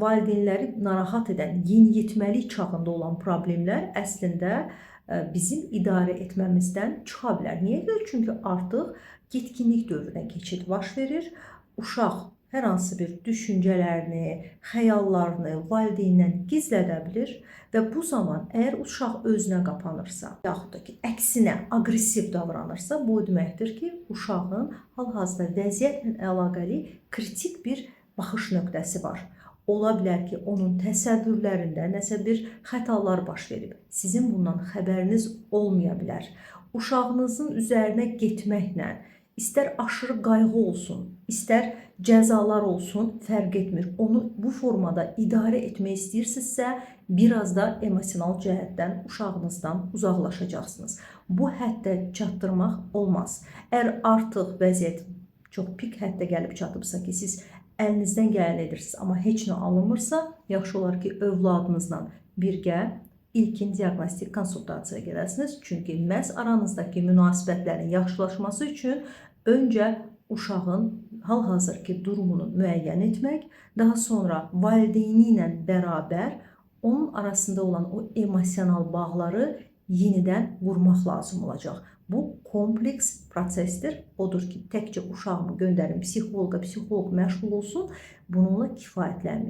valideynləri narahat edən, yeniyetməlik çağında olan problemlər əslində bizim idarə etməmizdən çıxa bilər. Niyə görə? Çünki artıq yetkinlik dövrünə keçid baş verir. Uşaq hər hansı bir düşüncələrini, xəyallarını valideyndən gizlədə bilir və bu zaman əgər uşaq özünə qapanırsa, yaxud da ki, əksinə aqressiv davranırsa, bu deməkdir ki, uşağın hal-hazırda vəziyyətlə əlaqəli kritik bir baxış nöqtəsi var. Ola bilər ki, onun təsəvvürlərində nəsə bir xətalar baş verib. Sizin bundan xəbəriniz olmaya bilər. Uşağınızın üzərinə getməklə, istər aşırı qayğı olsun, istər cəzalar olsun, fərq etmir. Onu bu formada idarə etmək istəyirsinizsə, biraz da emosional cəhətdən uşağınızdan uzaqlaşacaqsınız. Bu həddə çatdırmaq olmaz. Əgər artıq vəziyyət çox pik həddə gəlib çatıbsa ki, siz əlinizdən gələni edirsiniz, amma heç nə alınmırsa, yaxşı olar ki, övladınızla birgə ilkin diaqnostik konsultasiyaya gedəsiniz. Çünki məhz aranızdakı münasibətlərin yaxşılaşması üçün öncə uşağın hal-hazırki durumunu müəyyən etmək, daha sonra valideyni ilə bərabər onun arasında olan o emosional bağları yenidən qurmaq lazım olacaq. Bu kompleks prosesdir. Odur ki, təkcə uşağımı göndərin psixoloqa, psixoloq məşğul olsun, bununla kifayətlənməyin.